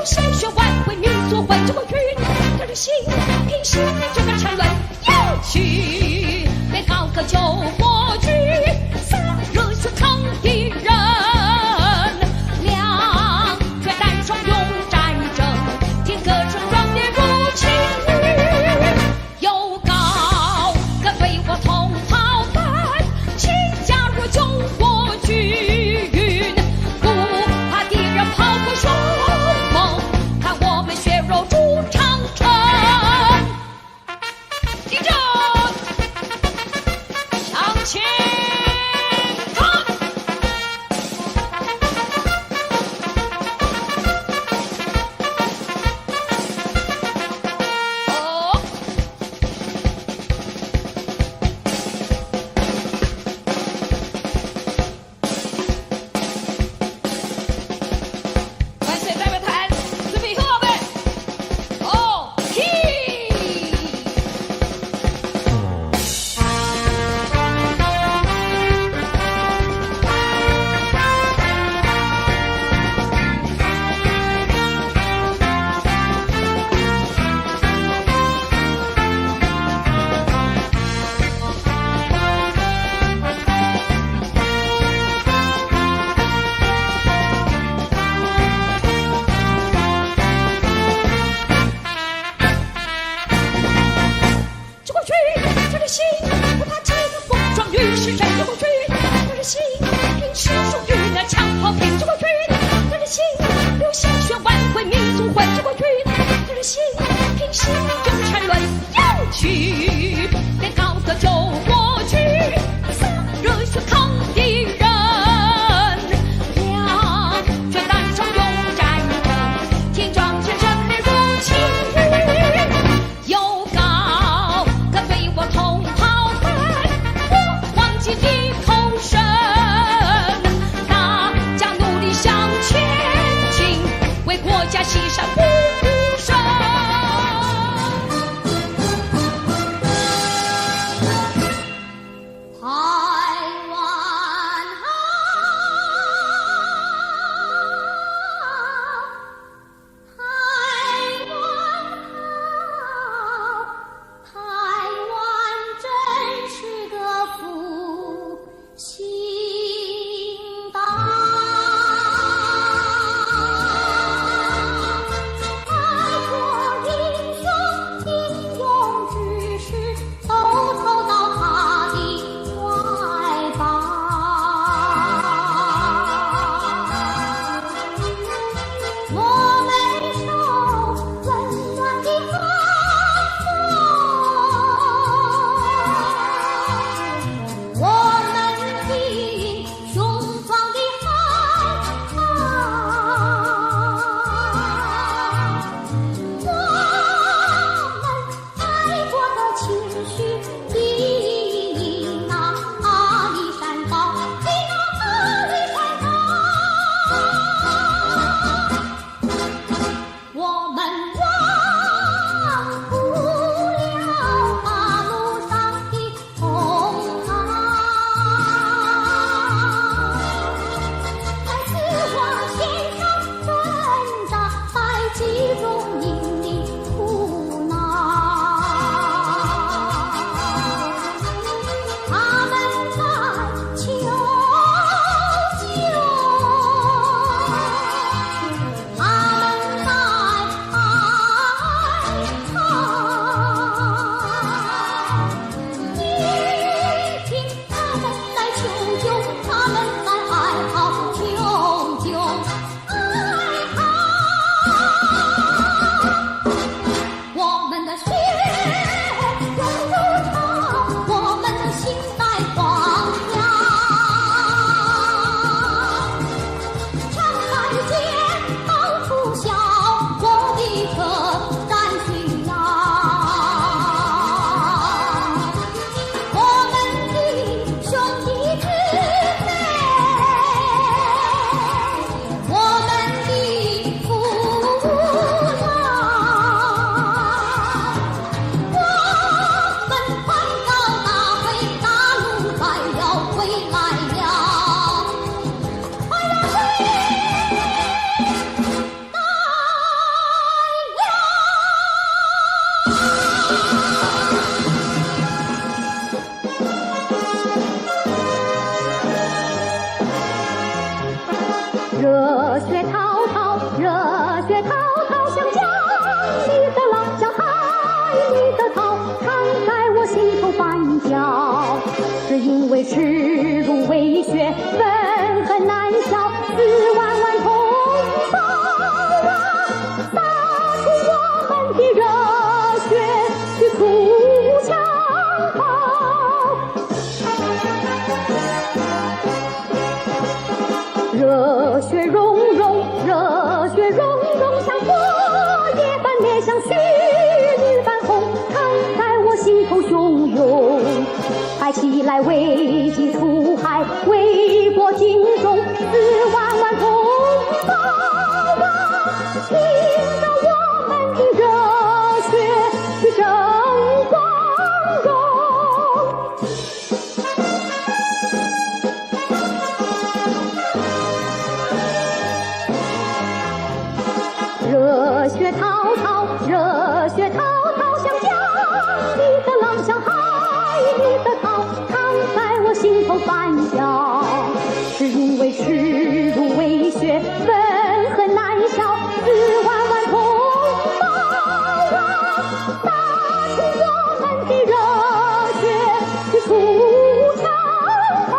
鲜血挽回民族为中国军，他的心平息这个沉沦，要去被高歌救国军，洒热血抗敌人，两决单双勇战争，听歌声壮烈如情侣，有高歌对我同袍们，请加入救国军，不怕敌人炮火凶猛，看我们血肉筑长城。立正，向前冲！哦，万岁！代表团，准备好备。哦，起！中国军，他的心不怕这个风霜雨是谁？中国军，他的心平时属于那枪炮兵。中国军，他的心流鲜血挽回民族魂。中国军，他的心平时就沉沦，要去别高歌救国军，洒热血抗敌人，两决单双勇战争，听壮志真烈如情侣，有高歌对我同袍们，我忘记你口声，大家努力向前进，为国家牺牲不顾身。台湾好，台湾好，台湾真是个复兴岛。台滔像江里的浪，像海里的涛，常在我心头翻搅。只因为耻辱为血，愤恨难消，4万万同胞啊，洒出我们的热血去出枪炮。热血融融，热血融融，像火焰般烈，像血雨般红，常在我心头汹涌。抬起来为己出海，为国尽忠，4万万同胞啊，凭着我们的热血去争光荣。热血滔滔，热血滔滔，像江里的浪，像海里的涛，常在我心头翻搅。只因为耻辱为血，愤恨难消，4万万同胞啊，洒出我们的热血去出枪炮。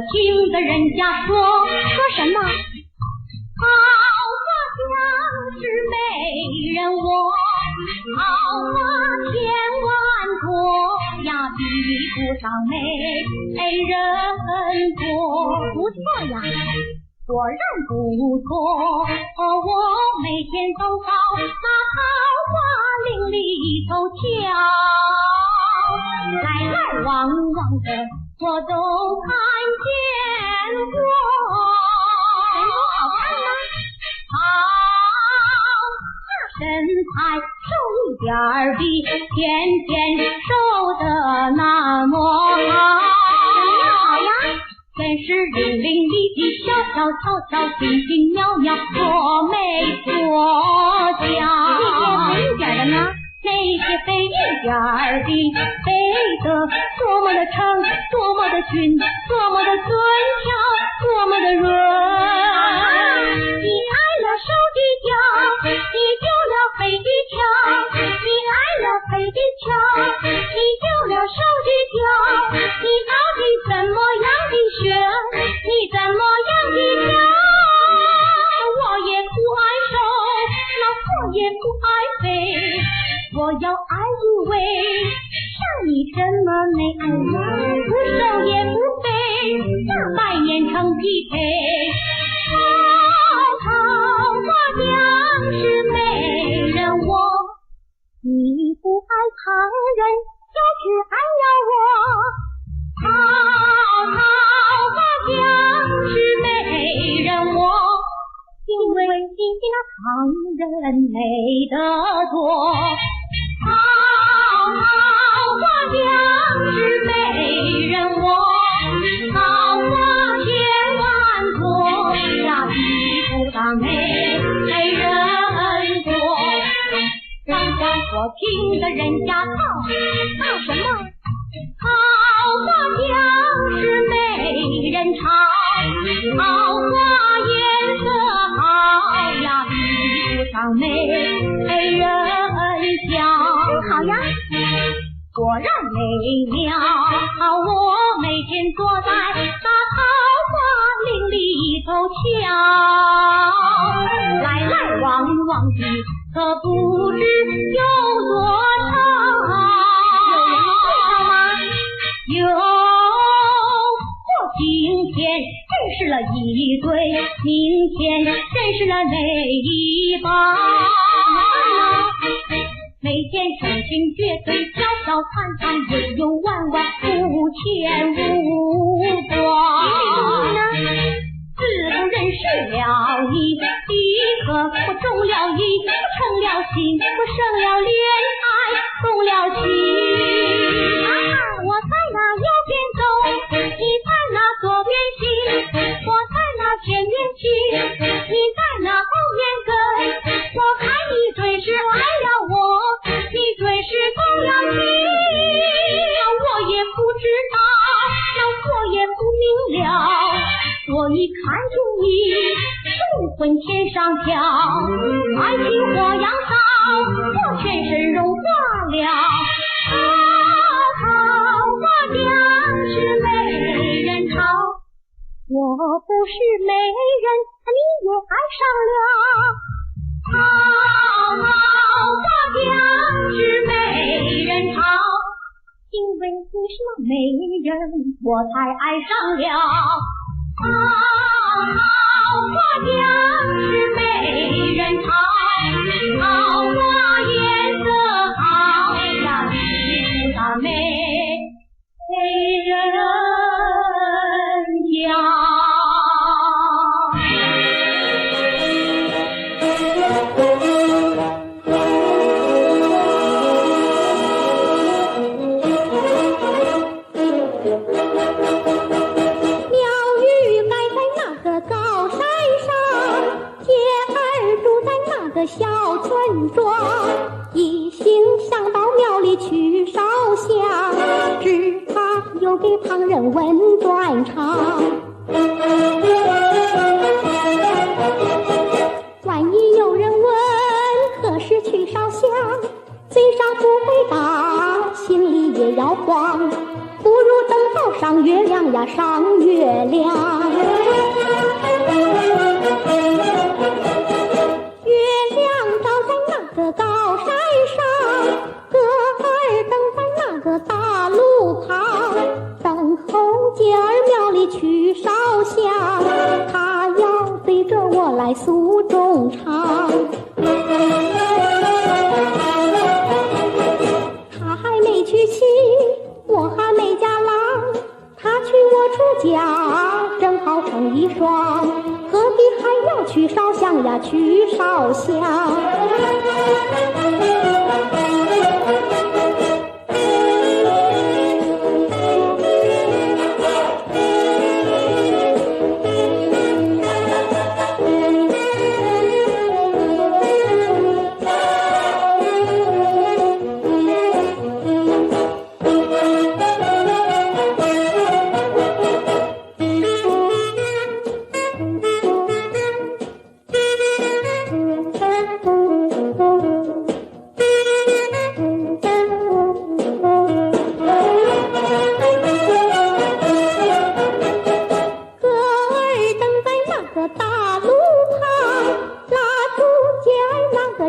听的人家说什么？好花像是美人窝，好花千万朵呀，比不上美人多。不错呀，果然不错。我每天都到那桃花林里头瞧，来来往往的我都看见过。好看吗？好，那身材瘦一点儿比天天瘦的那么好。好呀，全是伶伶俐俐，小小巧巧，轻轻妙妙，多美多娇。那些肥一点的呢？那些肥一点儿的，肥得多么的称，多么的俊，多么的俊俏，多么的润。你爱了瘦的挑，你就了肥的挑；你爱了肥的挑，你就了瘦的挑。你到底怎么样的选？你怎么样的挑？我也不爱瘦，那我也不爱肥。我要爱一位像你这么美，不瘦也不肥，百年成匹配。好花将是美人窝，你不爱旁人，就只爱了我。好花将是美人窝，因为你比那旁人美得多。好花将是美人窝，好花千万朵呀，比不上美人多。刚刚我听的人家唱什么？好花将是美人巢，好花颜色好呀，比不上美人娇。好呀，果然美妙。我每天坐在那桃花林里头瞧，来来往往的可不知有多长。有人会唱吗？有。我今天认识了一对，明天认识了那一帮。每天成群结队，小小谈谈，悠悠弯弯，无牵无挂。自从认识了你，第一刻我中了意，我成了心，我生了恋爱，动了情。我在那右边走，你在那左边行，我在那前面去，你在那后面跟。我看你最是爱了我，你最是动了情。我也不知道，我也不明了，我一看出你冲昏天上跳，爱情火样烧，我全身融化了。桃花将是美人巢，我不是美人，你也爱上了。桃花将是美人巢，因为你是那美人，我才爱上了。桃花将是美人巢，桃花颜色好呀，比不上美人娇。小村庄，一心想到庙里去烧香，只怕又给旁人问断肠。万一有人问何时去烧香，嘴上不回答，心里也要慌，不如等到上月亮想呀上月亮。月亮照在那个高山上，歌儿等在那个大路旁，等候姐儿庙里去烧香，她要对着我来诉衷肠。她还没娶妻，我还没嫁郎，她娶我出嫁，正好成一双，何必还要去烧香呀，去烧香。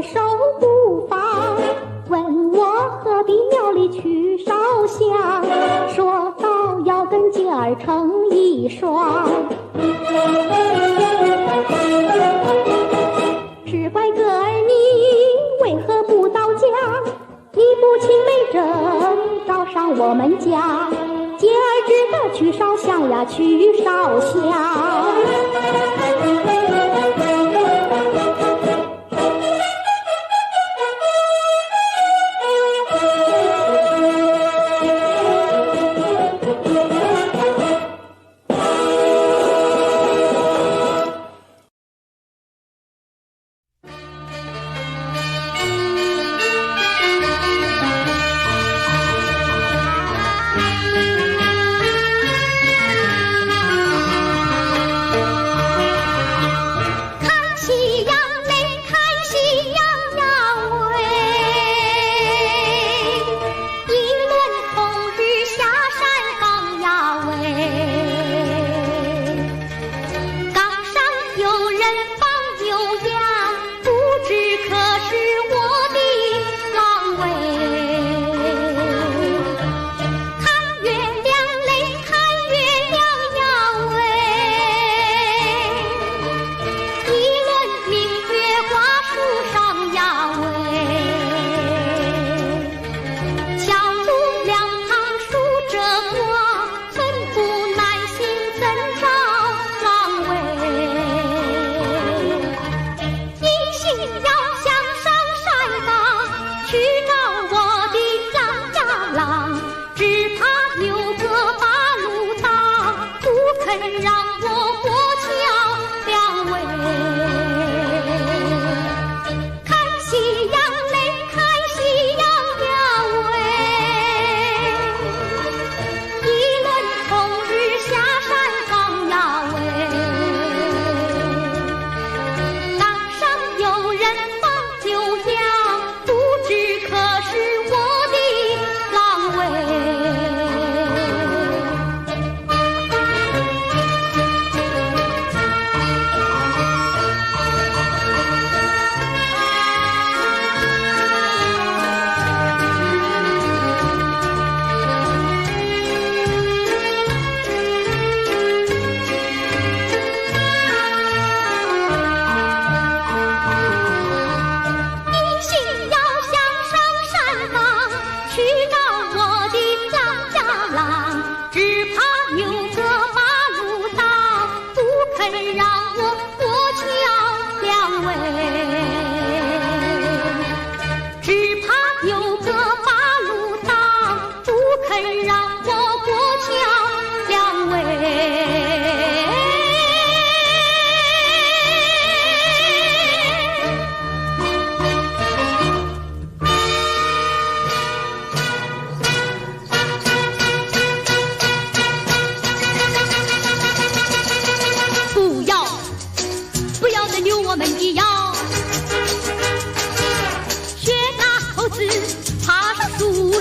手不放，问我何必庙里去烧香，说到要跟姐儿成一双。只怪哥儿你为何不到家，你不请媒人找上我们家，姐儿只得去烧香呀，去烧香。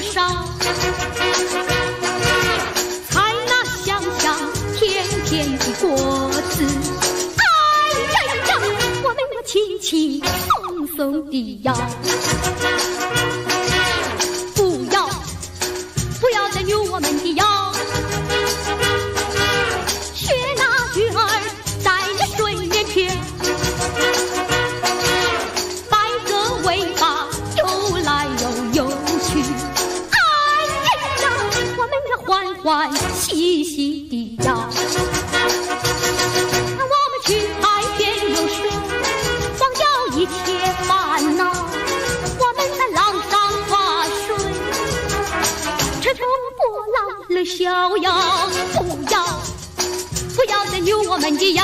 上，采那香香轻松松地摇。不要再扭我们的腰，学那鱼儿在那水面飘，摆个尾巴游来游去。哎呀，我们要欢欢喜喜地摇。我们去海边游水，忘掉一切烦恼。我们在浪上划水，乘风破浪乐逍遥。不要再扭我们的腰，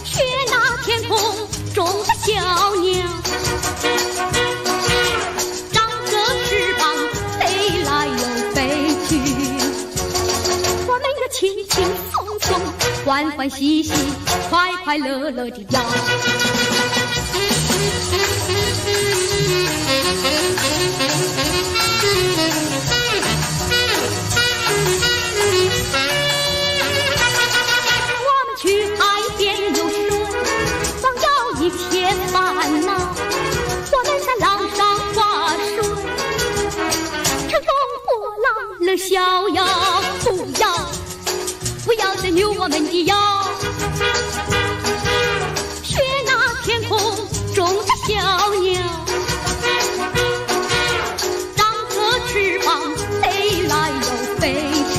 学那天空中的小鸟，张着翅膀飞来又飞去。我们要轻轻松松，欢欢喜喜，快快乐乐地摇。我们去海边游水，忘掉一切烦恼。我们在浪上划水，乘风破浪乐逍遥。不要再扭我们的腰，学那天空中的小鸟，张着翅膀飞来又飞去。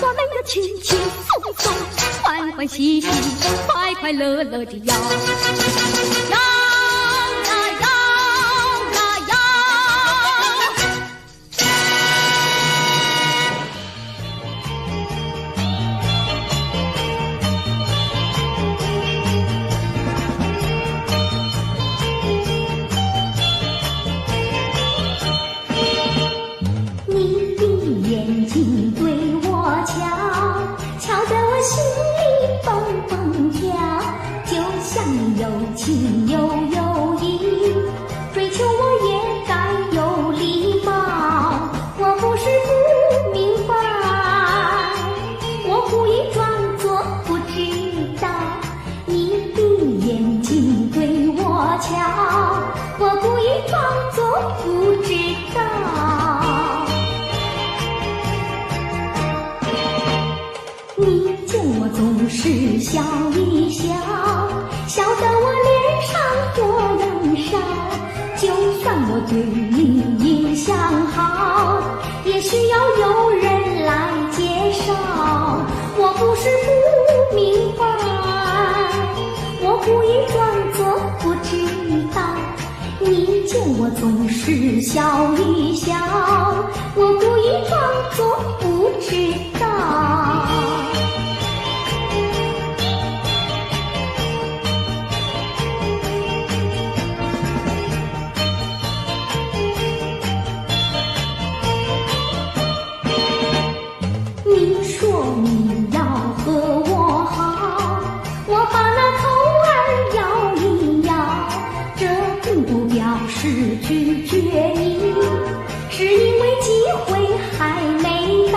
我们要轻轻松松，欢欢喜喜，快快乐乐地摇。摇呀摇呀摇。你的眼睛对我瞧，瞧得我心里蹦蹦跳，就像你有情又有义，追求我也该有礼貌。我不是不明白，我故意装作不知道。你的眼睛对我瞧，我故意装作不知道。你见我总是笑一笑，笑得我脸上多阳烧。就算我对你印象好，也需要有人来介绍。我不是不明白，我故意装作不知道。你见我总是笑一笑，我故意装作不知道。你说你要和我好，我把那头儿摇一摇，这并不表示拒绝你，是因为机会还没到。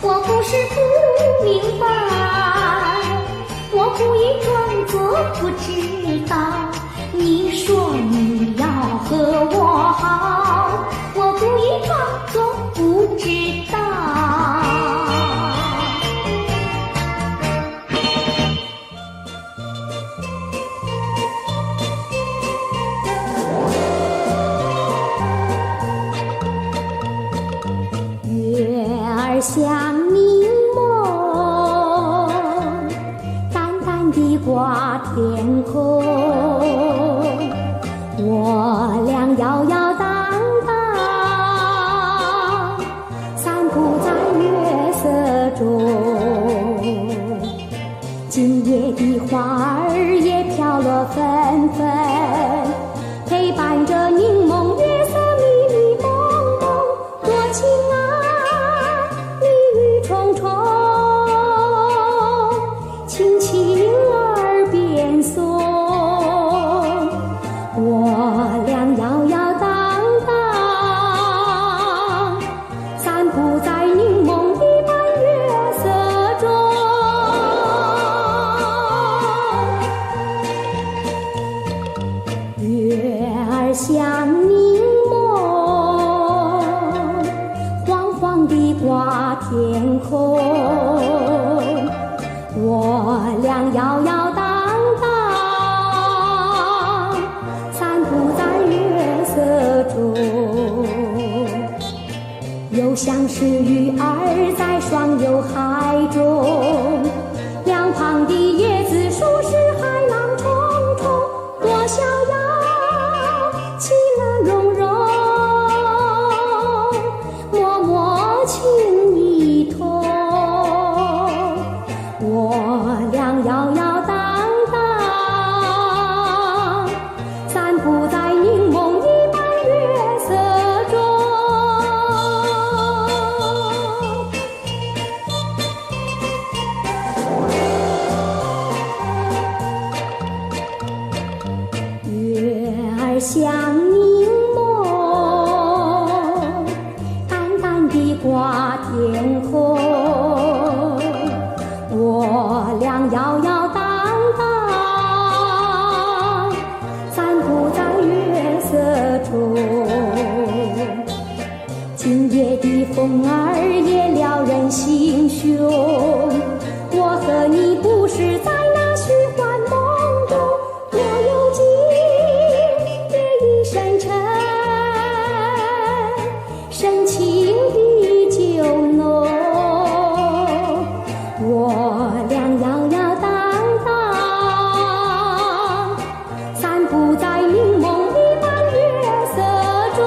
我不是不明白，我故意装作不知道。你说你要和我好，我故意装作不知道。月儿像柠檬，淡淡地挂天空。我俩摇摇荡荡，散步在月色中。今夜的花儿也飘落纷纷，陪伴着柠檬月色迷迷蒙蒙，多情啊，蜜语重重，轻轻耳边诉。我俩摇摇荡荡，散步在柠檬的半月色中。像是鱼儿在双游海中，两旁的椰子树是海浪冲冲，多逍遥，其乐融融，脉脉情意通。我俩摇摇荡荡，散步在柠檬一般月色中。月儿像柠檬，淡淡地挂天空。我俩摇摇荡荡，散步在月色中。今夜的风儿也撩人心胸，我和你不是在那虚幻梦中，我有情夜已深沉，深情的酒浓。我俩摇摇荡荡，散步在柠檬一般月色中。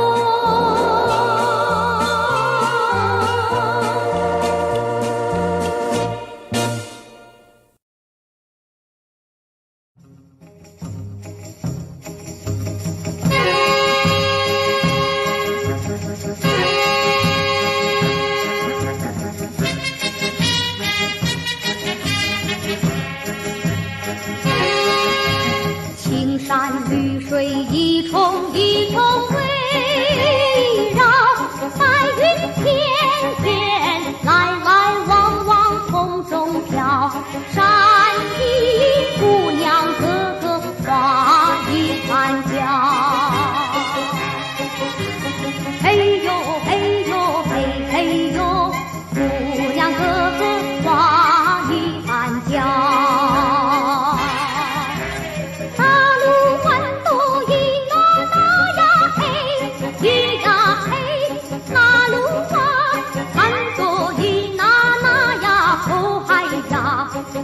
青山绿水一重一重围绕，白云片片来来往往空中飘，山里姑娘个个花一般娇。嘿呦嘿呦嘿嘿呦，姑娘个个花一般娇。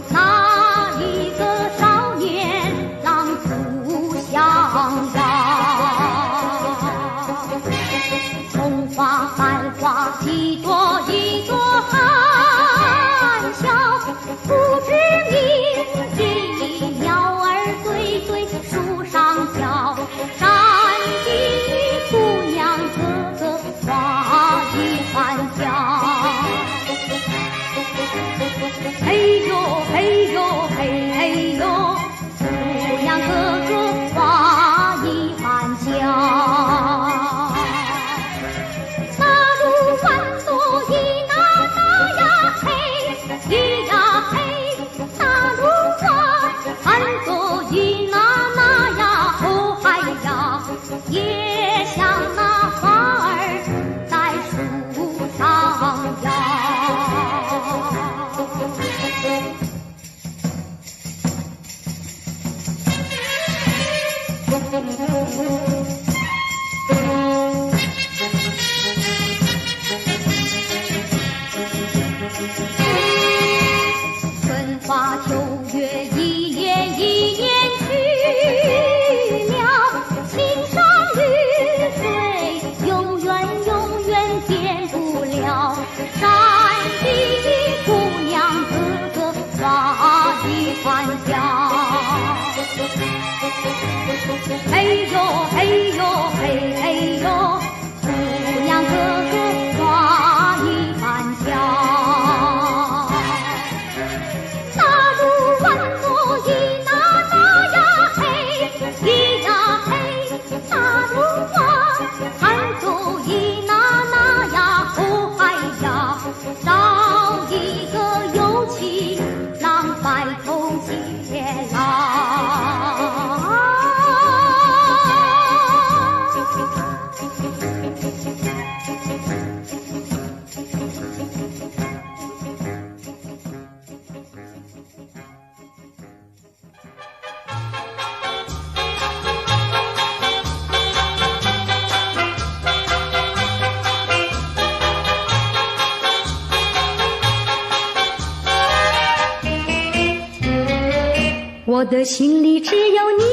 哪一个少年郎不相邀？红花白花一朵一朵含笑，不知名的鸟儿对对树上跳，山的姑娘个个花一般娇。嘿呦嘿呦嘿嘿呦，姑娘个个花一般娇。那路弯路一那那呀嘿，咿呀嘿，那路弯路一那那呀哦嗨呀，也像那花儿在树上摇。春花秋月一年一年去了，青山绿水永远永远变不了，山的姑娘个个花一般娇。嘿呦嘿呦嘿嘿呦，姑娘个个花一般娇。那路弯路一那那呀嘿，咿呀嘿，那路弯路一那那呀哦嗨呀，找一个有情郎白头偕老。我的心里只有你，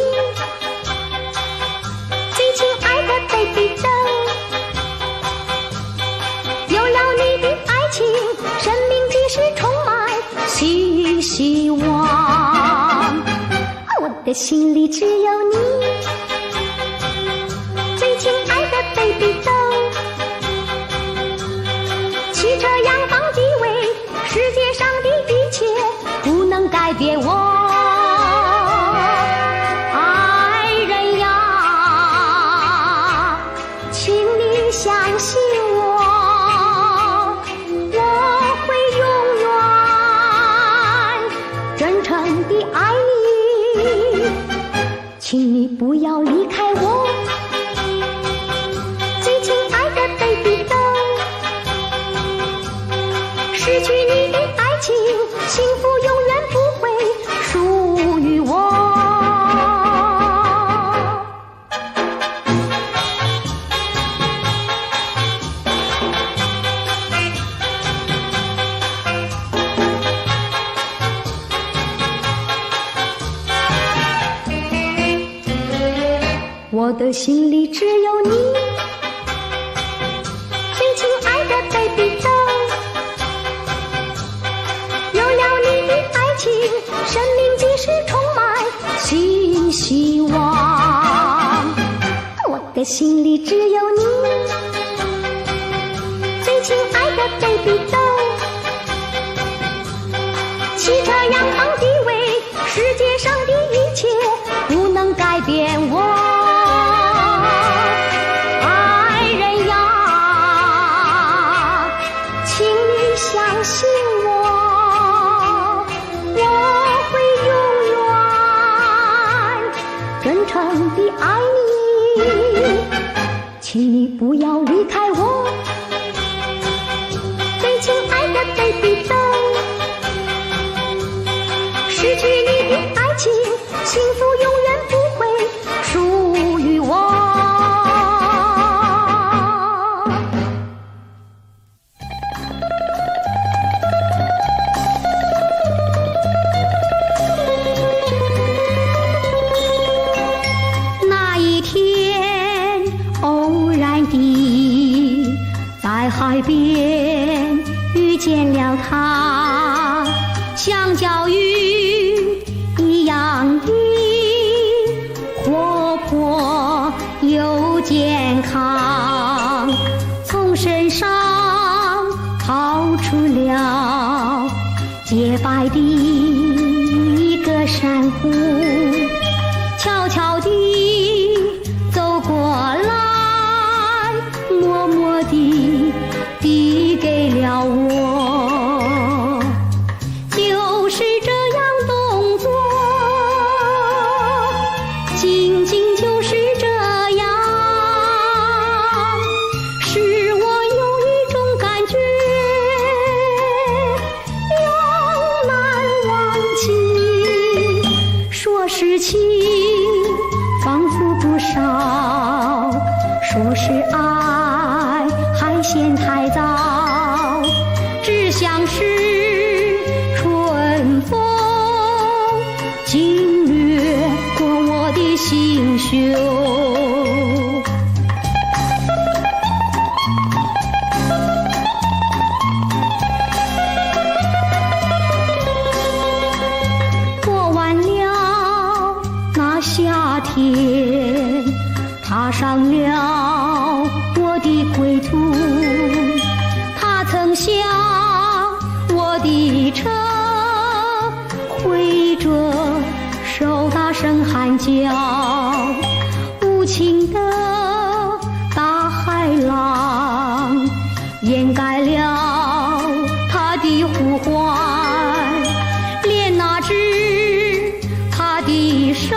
最亲爱的 baby doll。有了你的爱情，生命即是充满新希望。我的心里只有你，最亲爱的 baby doll。汽车扬帆地位，世界上的一切不能改变我。相信我，我会永远真诚地爱你，请你不要离开我，最亲爱的 baby doll。失去你的爱情，幸福永远不会属于我。我的心里只有你，最亲爱的 baby doll。有了你的爱情，生命即是充满新希望。我的心里只有你，最亲爱的 baby doll。汽车扬帆地位，世界上的一切不能改变我。相信我，我会永远真诚地爱你，请你不要离开我，最亲爱的 baby doll。失去你的爱情，幸福永远不会属于我。在海边遇见了他，像小鱼一样的活泼又健康，从身上掏出了洁白的一个珊瑚，悄悄地走过来，默默地递给了我，就是这样动作，仅仅就是这样，使我有一种感觉永难忘记。说是情，仿佛不少；说是爱，还嫌太早，只像是春风经掠过我的心胸。过完了那夏天，踏上了我的归途，他曾向我的车挥着手大声喊叫，无情的大海浪掩盖了他的呼唤，连那只他的手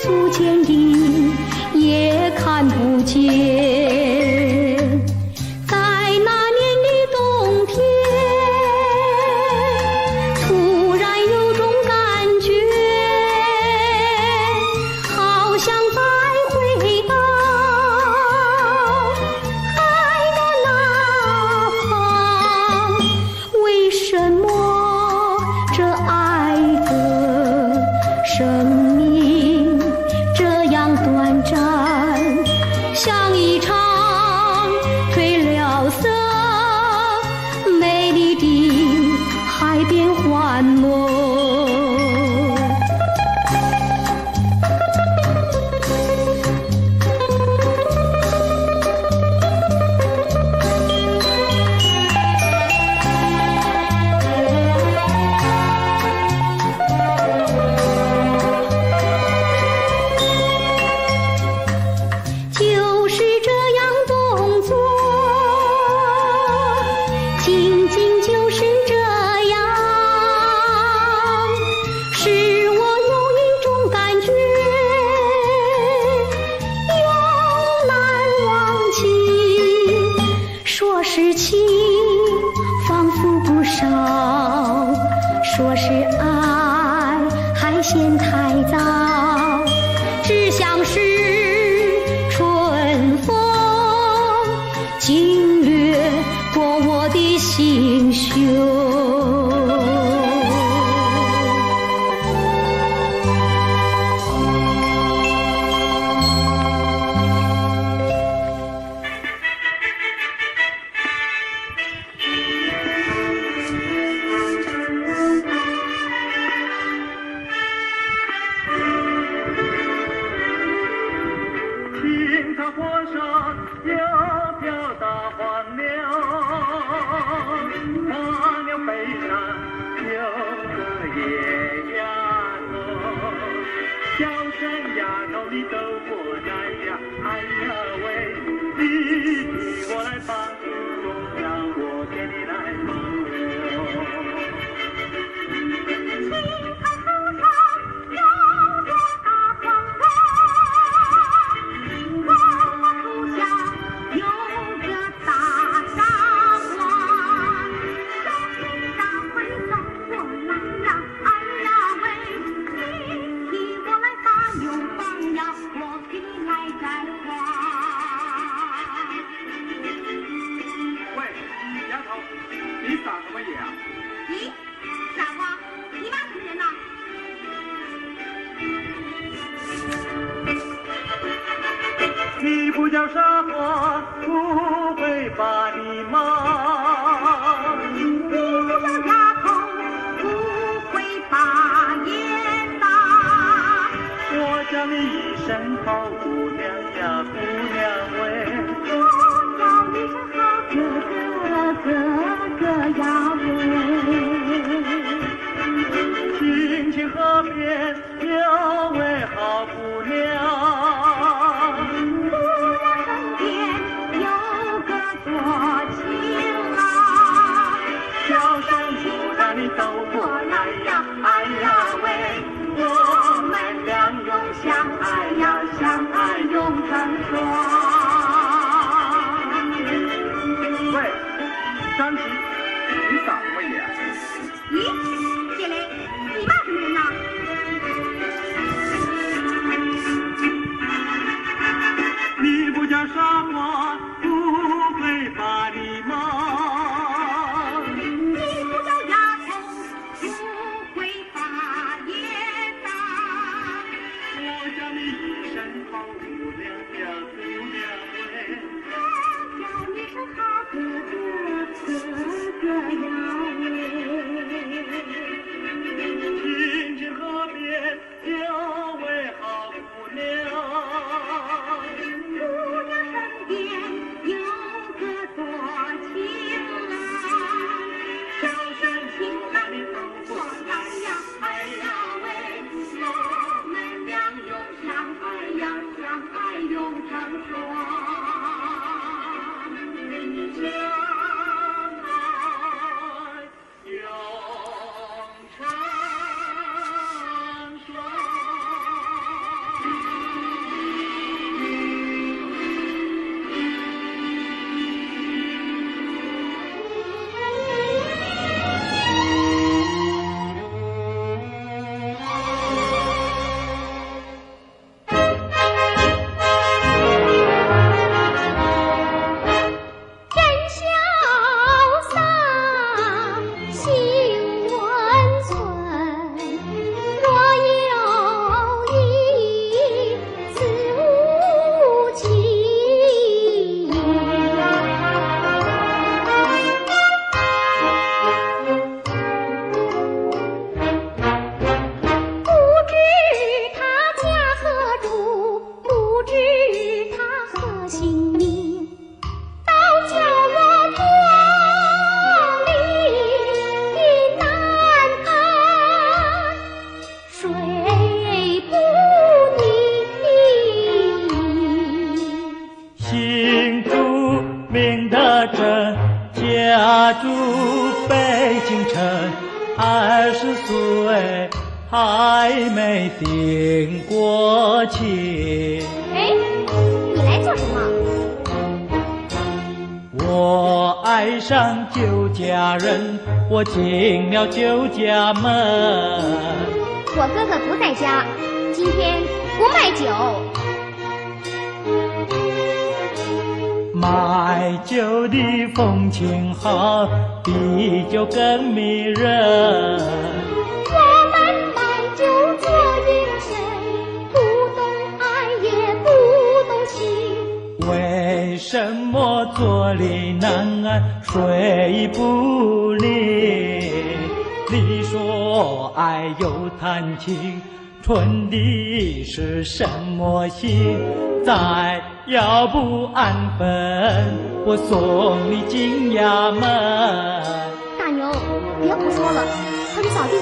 足坚定也看不见。在那年的冬天，突然有种感觉，幻梦。就是这样动作，仅仅就是这样，使我有一种感觉，永难忘记。说是情，仿佛不少；说是爱，还嫌太早。只像是春风经掠过我的心胸。青草坡上又飘大黄柳，黄柳背上有个野丫头，小声丫头你走过来呀，哎呀喂，你替我来把心中让我给你来保留。你撒什么野啊？咦，傻瓜，你骂什么人呢？你不叫傻瓜，不会把你骂。你不叫丫头，不会把眼打。我叫你一声好姑娘呀，姑娘喂。我叫你声好哥呀喂。青青河边有位好姑娘。走过来呀，哎呀喂，我们俩永相爱呀，相爱永20岁还没定过亲。哎，你来做什么？我爱上酒家人，我进了酒家门。我哥哥不在家，今天不卖酒。卖酒的风情好，比酒更迷人。我们卖酒做营生，不懂爱也不懂情。为什么坐立难安，睡不宁？你说爱又谈情，存的是什么心？再要不安分，我送你进衙门。大牛，别胡说了，快去扫地。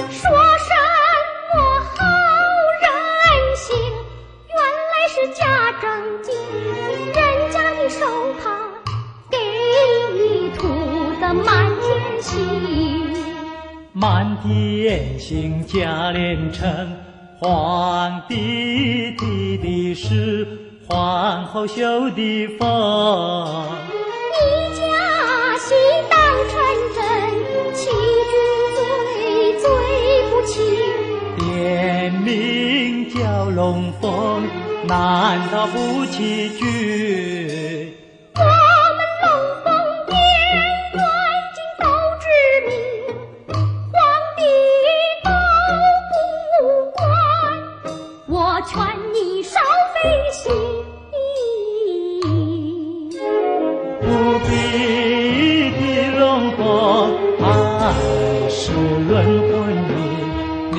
说什么好人心，原来是假正经。人家的手帕给你涂的满天星，满天星价连城，皇帝提的是皇后绣的凤。你家喜当成真，欺君罪不轻。天命蛟龙凤，难道不欺君？我们龙凤殿远近都知名，皇帝都不管。我劝你少费心，不必提龙凤，爱是论婚姻。你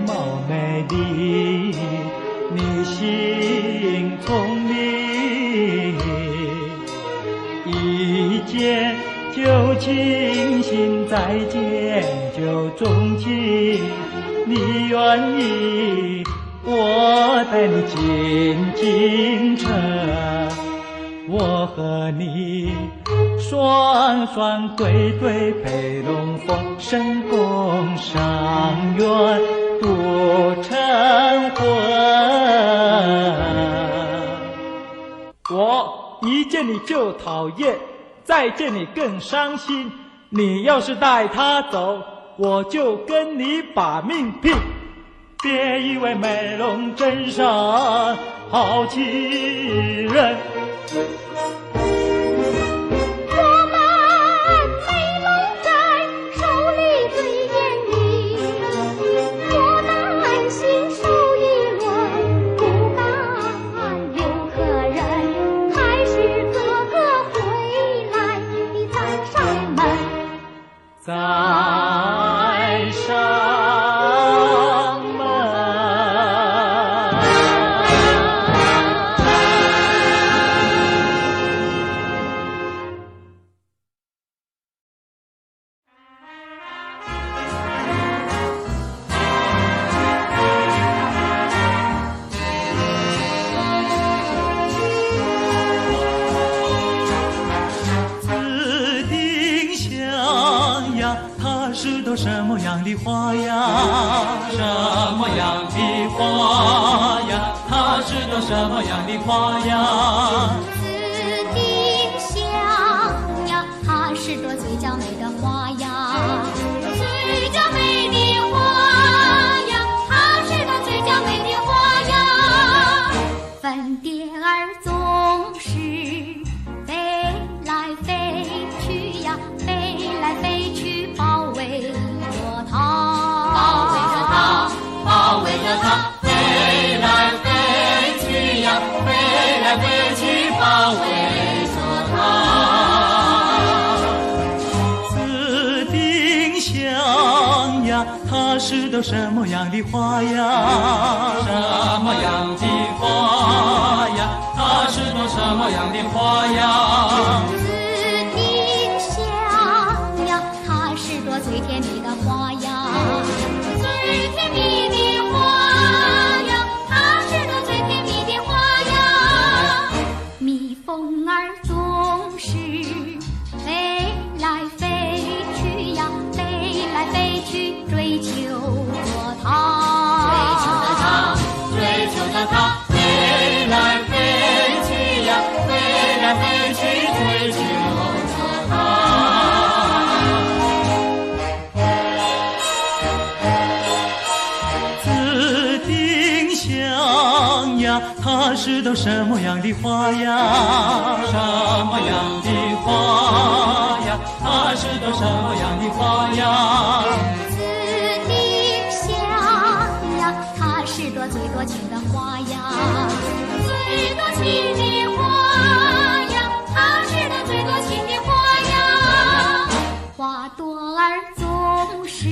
貌美丽，你心聪明，一见就倾心，再见就钟情。你愿意我带你进京城，我和你双双对对配龙凤，神功上愿度成婚。我一见你就讨厌，再见你更伤心。你要是带他走，我就跟你把命拼。别以为美容真上好欺人。我们美龙在手里最严厉，我担心手一乱，不敢留客人，还是哥哥回来你再上门。再上门。紫丁香呀，它是朵什么样的花呀？什么样的花呀？它是朵什么样的花呀？紫丁香呀，它是朵最娇美的花呀，最娇美的花呀，它是朵最娇美的花呀。粉蝶儿总是飞来飞去呀，飞来飞去包围着它，包围着它，包围着它，飞来飞去呀，飞来飞去包围着它。紫丁香呀，它是朵什么样的花呀？什么样的花呀？它是朵什么样的花呀？紫丁香呀，它是朵最甜蜜的花呀，最甜蜜的花呀，它是朵最甜蜜的花呀。蜜蜂儿总是飞它是朵什么样的花呀？什么样的花呀？它是朵什么样的花呀？紫丁香呀，它是朵最多情的花呀，最多情的花呀，它是朵最多情的花呀。花朵儿总是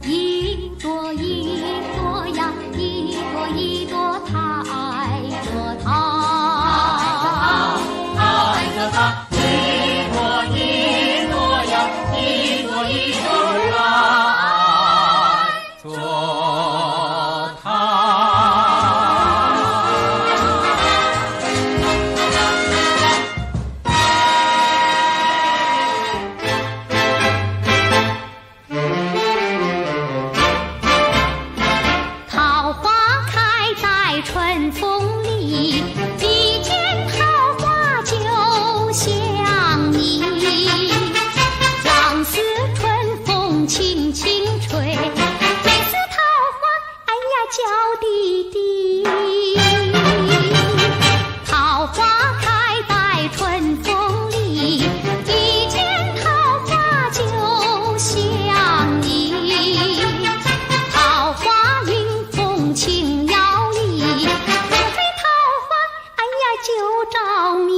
一朵一朵呀，一朵一朵它爱着它，它爱着它，一朵一朵呀，一朵一朵爱着它。桃花开在春风里，一见桃花就想你。浪似春风轻轻吹，每次桃花哎呀叫滴滴。桃花开在春风里，一见桃花就想你。桃花迎风轻摇曳，风吹桃花哎呀就着迷。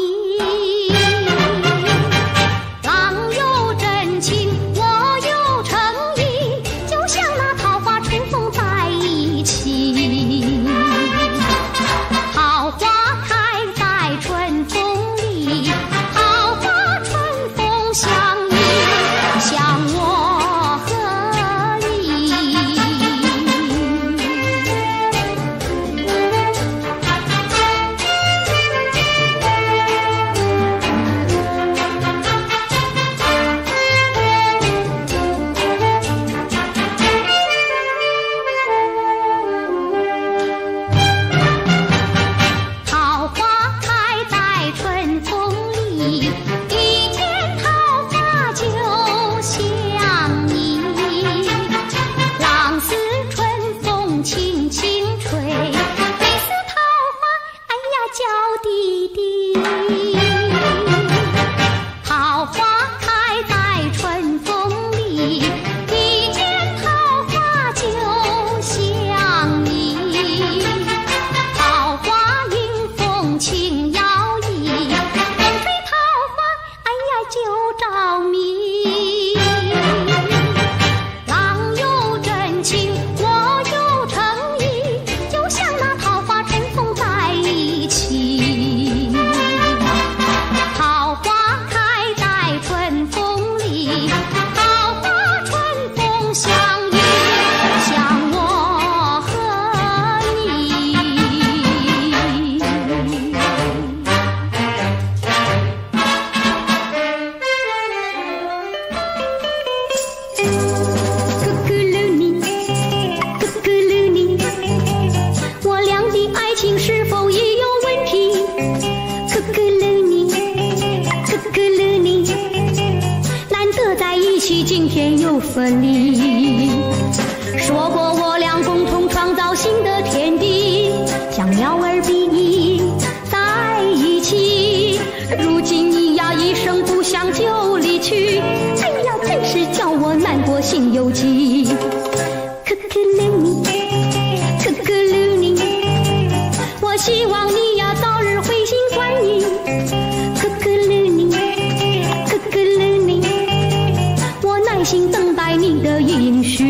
郎有真情我有诚意，就像那桃花春风在一起。桃花开在春风里，桃花春风相依，像我和你。桃花开在春风里，一见桃花就想你。浪似春风轻轻吹，每次桃花哎呀叫滴滴。桃花开在春风里，一见桃花就想你。桃花迎风轻摇曳，风吹桃花哎呀就着迷。郎有真情我有诚意，就像那桃花春风在一起。桃花开在春风里，桃花春风相依，像我和你。咕咕噜你，咕咕噜你，我俩的爱情是否也有问题？咕咕噜你，咕咕噜你，难得在一起，今天又分离。说过我俩共同创造新的天地，像鸟儿比翼在一起。如今你呀一声不响就离去，哎呀，真是叫我难过心有疾。可可噜你，可可噜你，我希望你呀早日回心转意。可可噜你，可可噜你，我耐心等待你的应许。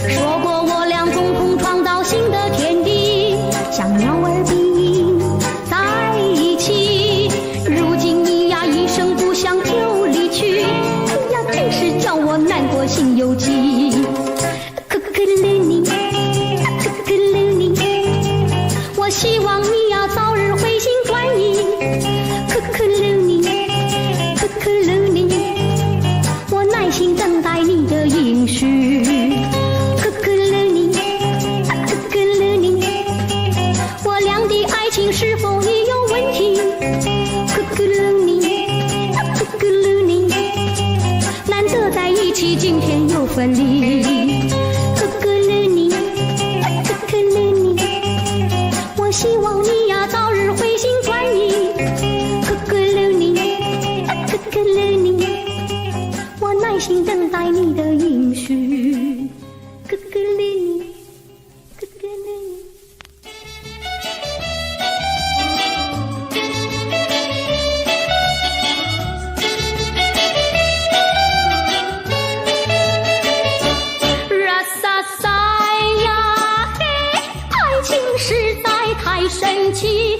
说过我俩共同创造新的天地，像鸟儿比翼在一起。如今你呀一声不响就离去，哎呀，真是叫我难过心有惜今天又分离。可可乐你，可可乐你，我希望你呀早日回心转意。可可乐你，可可乐你，我耐心等待你的应许。可可乐你，可可乐你。实在太神奇，一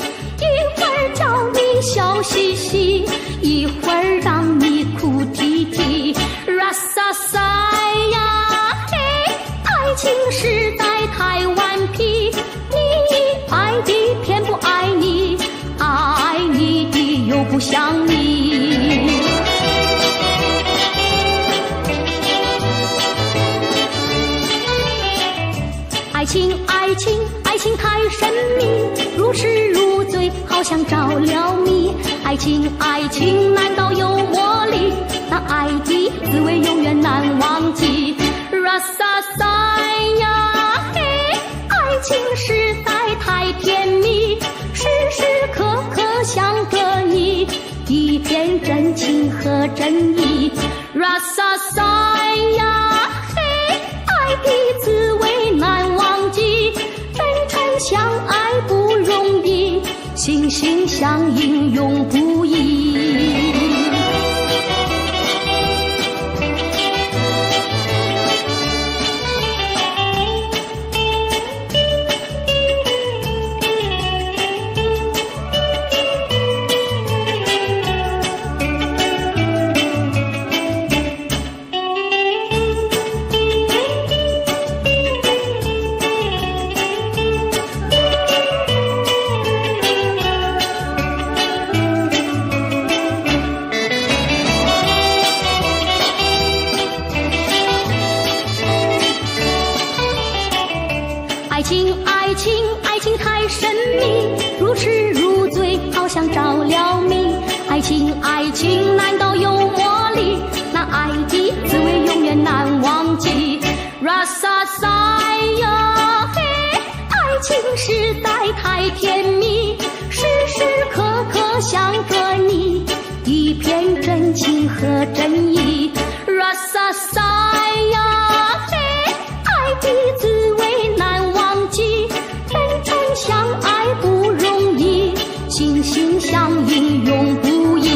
会儿叫你笑嘻嘻，一会儿让你哭啼啼。啦撒撒呀嘿，爱情实在太顽皮，你爱的偏不爱你，爱你的又不像你。爱情，爱情，爱情太神秘，如痴如醉，好像着了迷。爱情，爱情，难道有魔力？那爱的滋味永远难忘记。啦撒撒呀嘿，爱情实在太甜蜜，时时刻刻想着你，一片真情和真意。啦撒撒呀嘿，爱的滋味难忘记，真诚相爱不容易，心心相印永不移。爱情，爱情，爱情太神秘，如痴如醉，好像着了迷。爱情，爱情，难道有魔力？那爱的滋味永远难忘记。啦撒撒呀嘿，爱情实在太甜蜜，时时刻刻想着你，一片真情和真意。啦撒撒呀嘿，爱的滋味难忘记，真诚相爱不容易，心心相印永不移。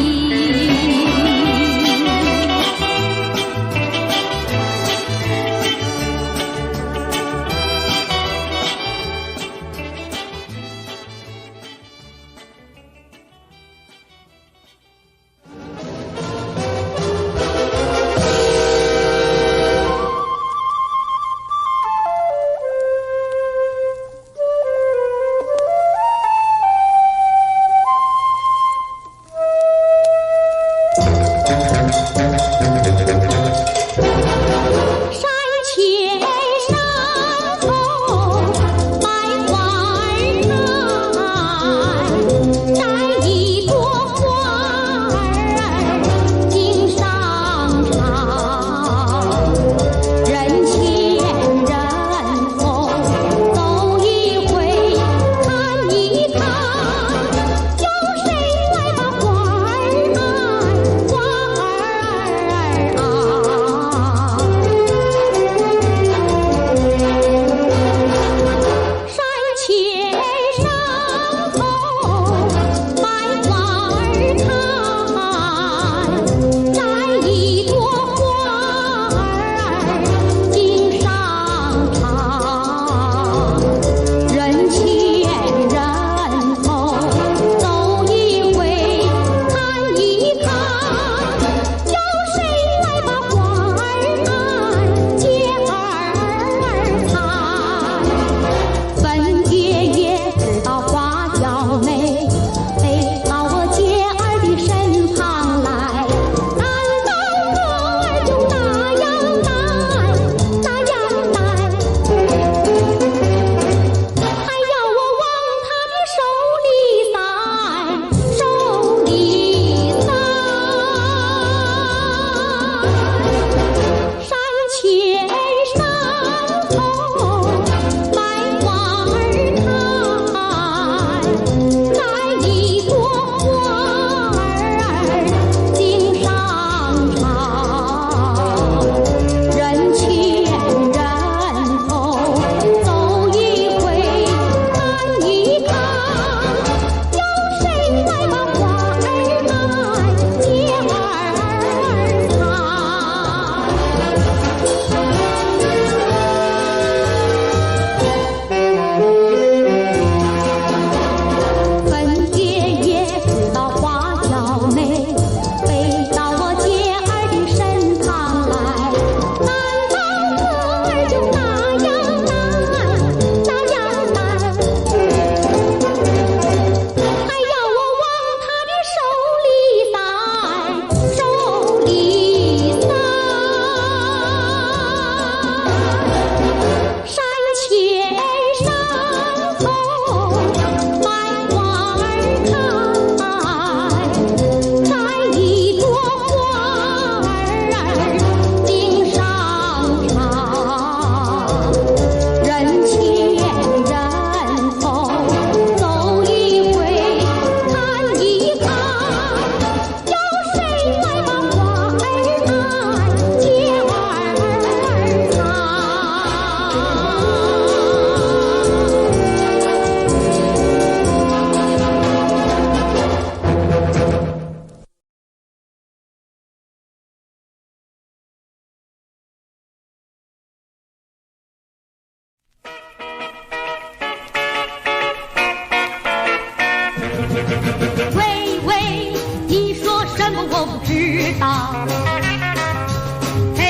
嘿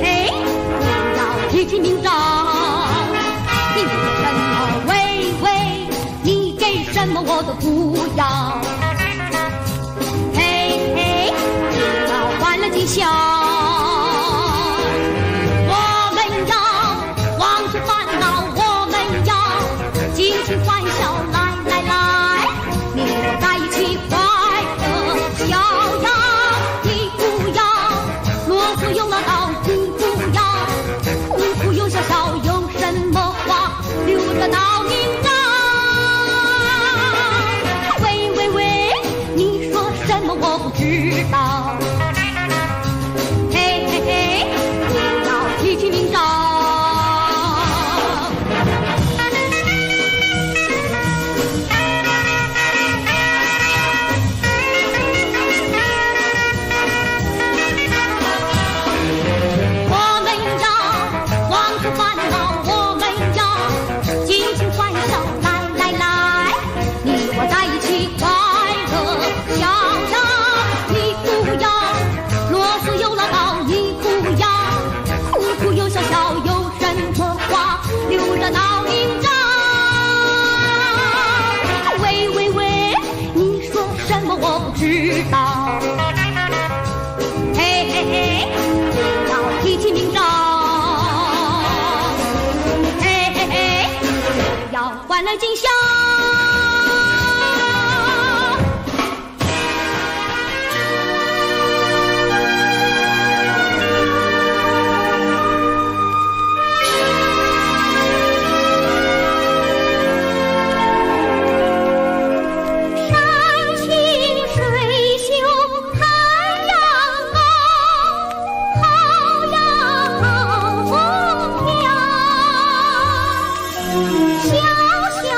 嘿，不要提起名章，你为什么？喂喂，你给什么我都不要。嘿嘿，不要换了吉祥。我们要忘却烦恼，我们要尽情欢笑，来来来，你我在一起快乐逍遥。你不要啰嗦又唠叨，你不要哭哭又笑笑，有什么话留着到明朝。喂喂喂，你说什么我不知道。嘿嘿嘿，不要提起名章。知道，嘿嘿嘿，不要提起名章，嘿嘿嘿，不要换来吉祥。小小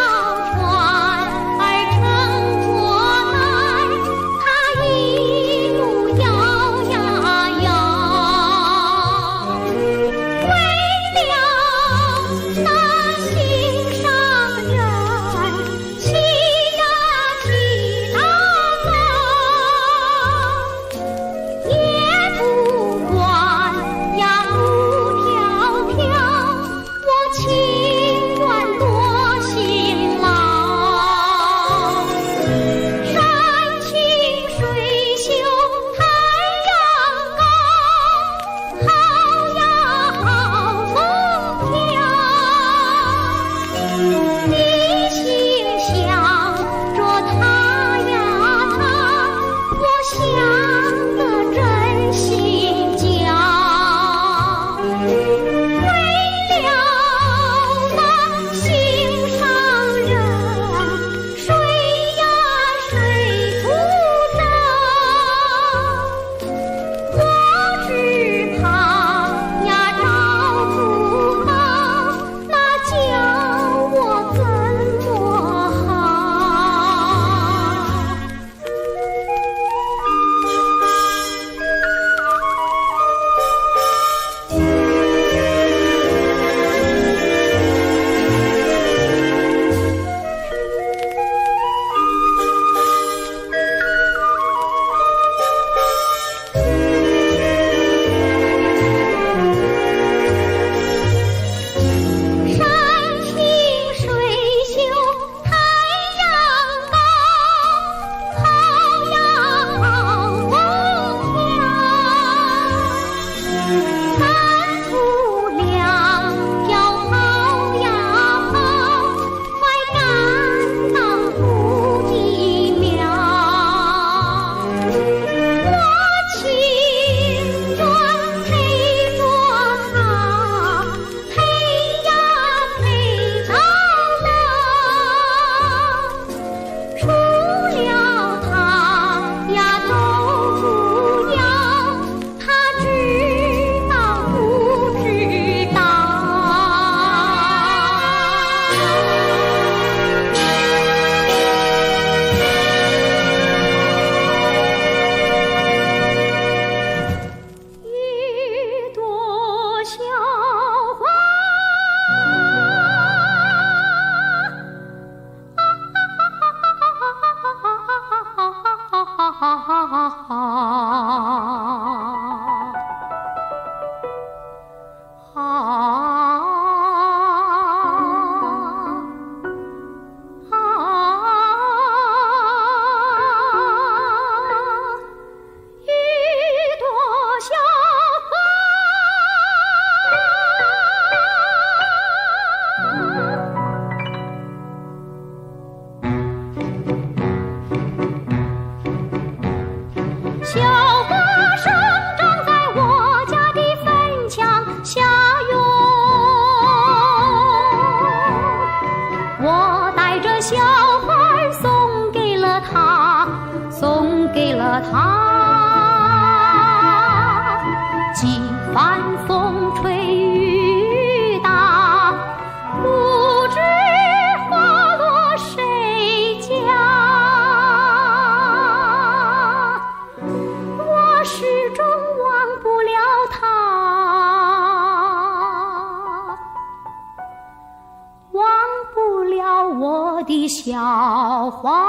的小花。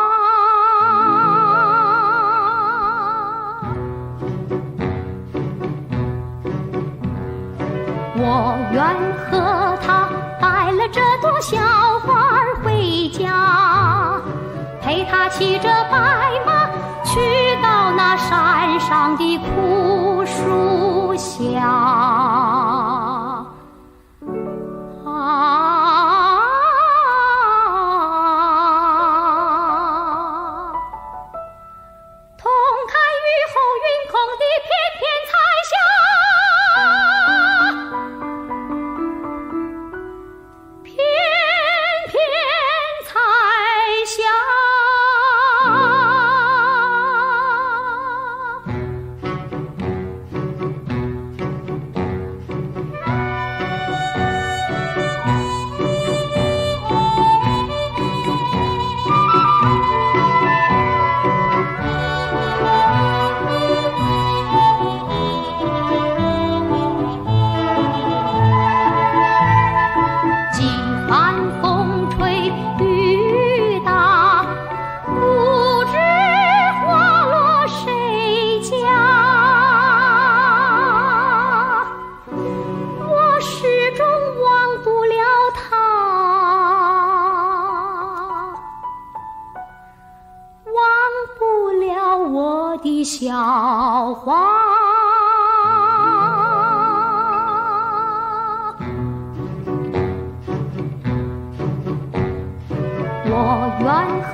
我愿和他带了这朵小花儿回家，陪他骑着白马去到那山上的枯树下。同看雨后云空的翩翩彩霞，翩翩彩小花。我愿和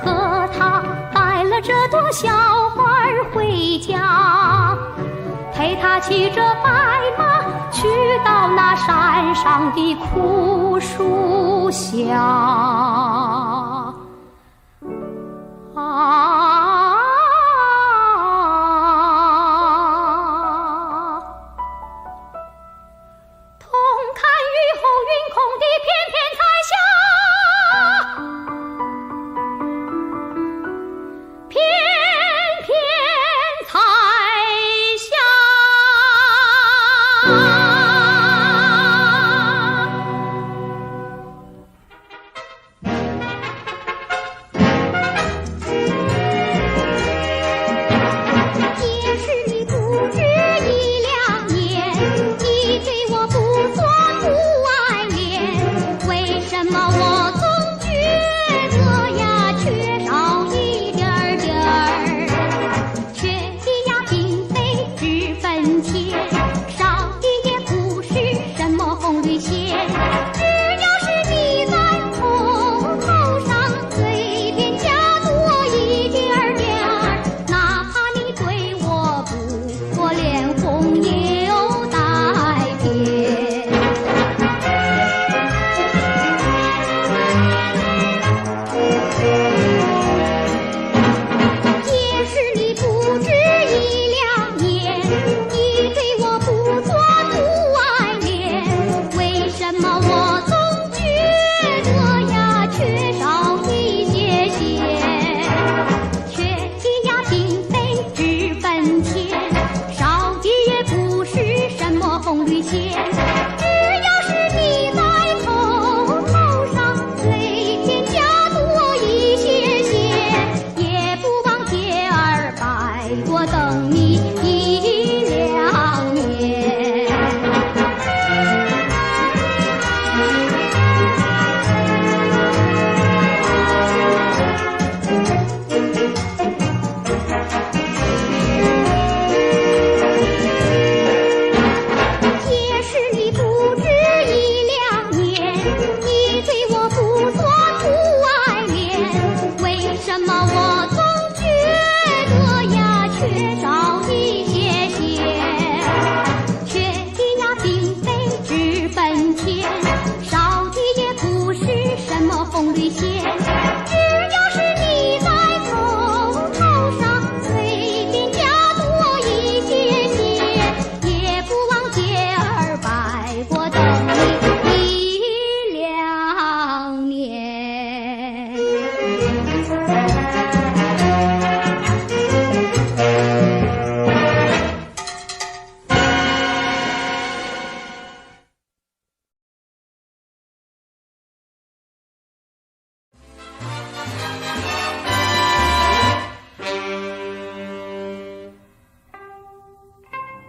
他带了这朵小花儿回家，陪他骑着白马去到那山上的枯树下。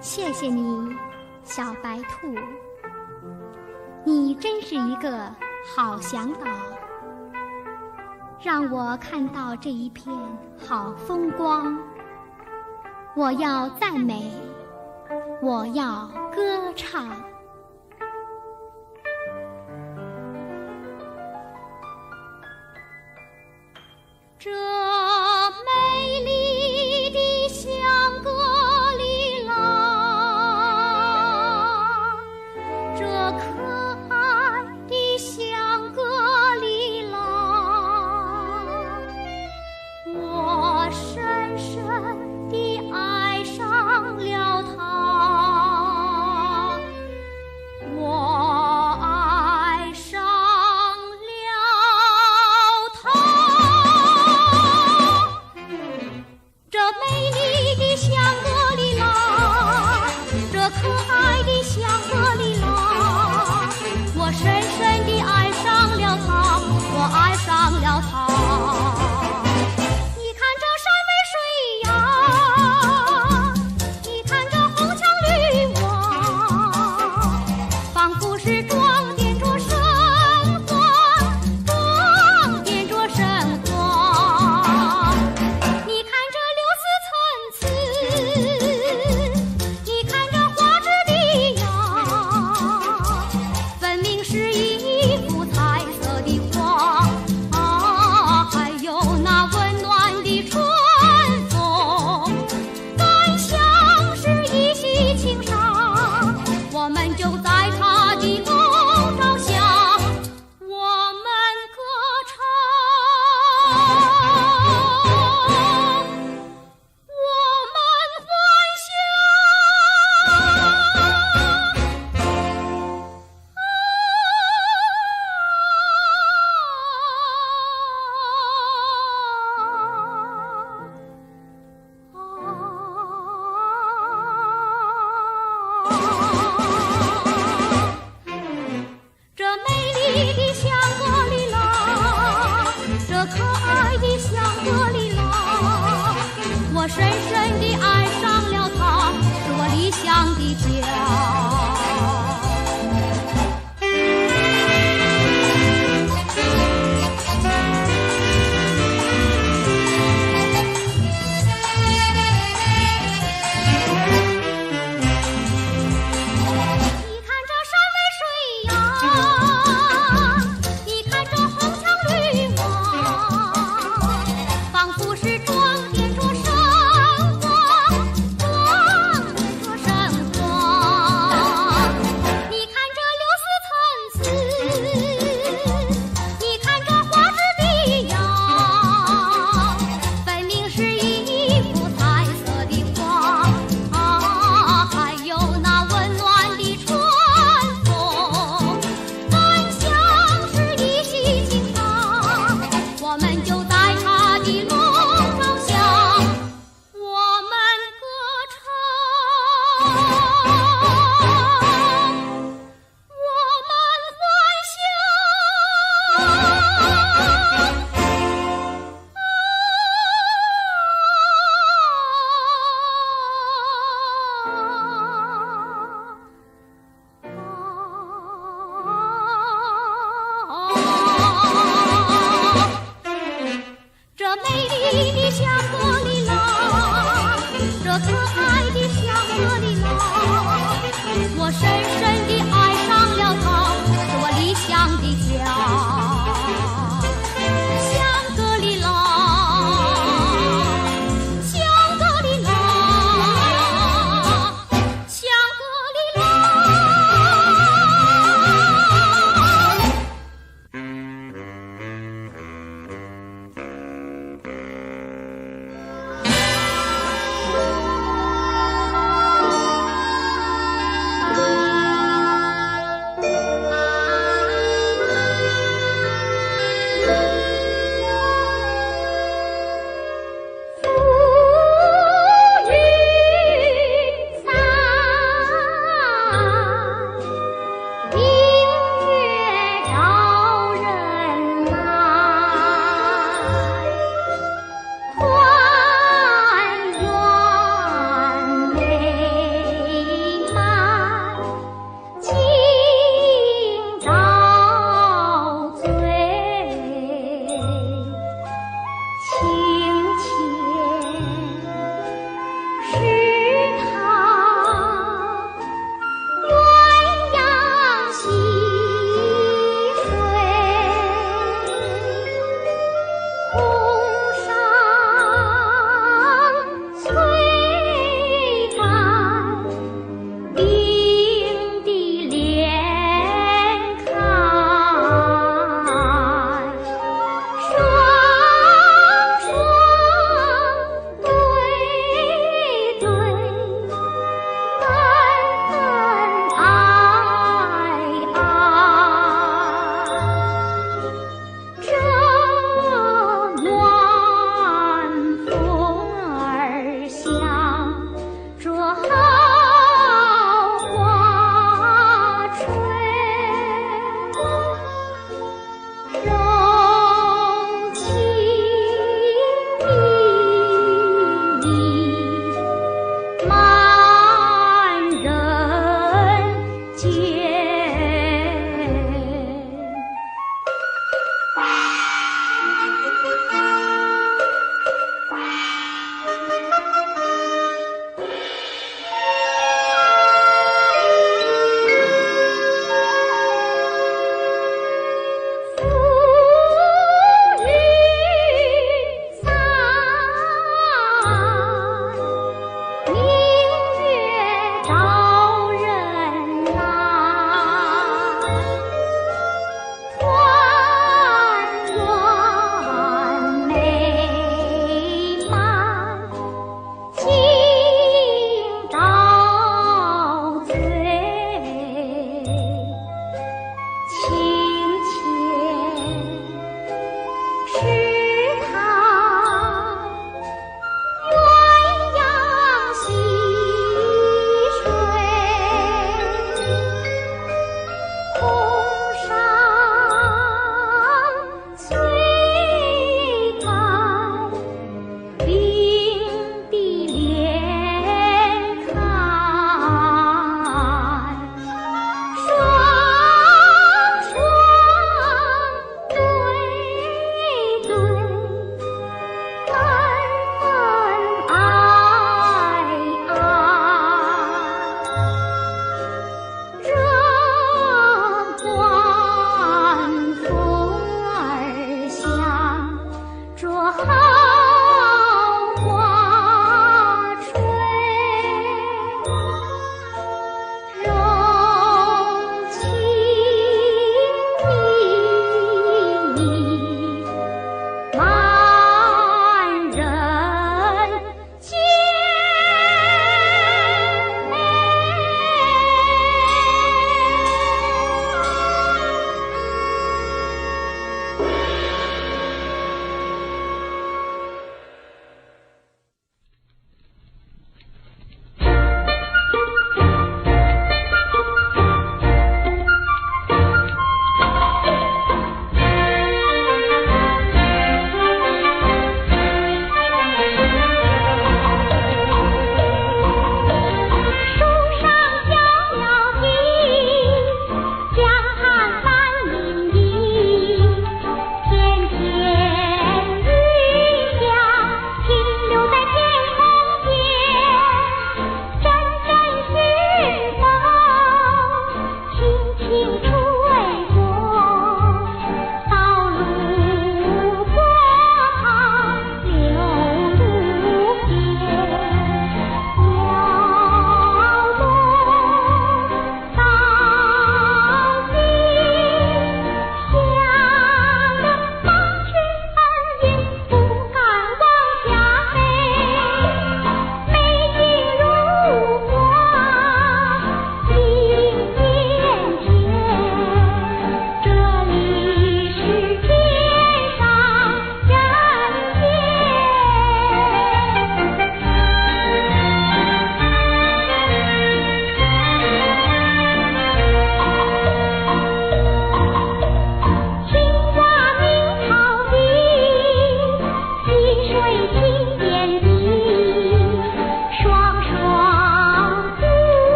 谢谢你，小白兔，你真是一个好向导，让我看到这一片好风光。我要赞美，我要歌唱。这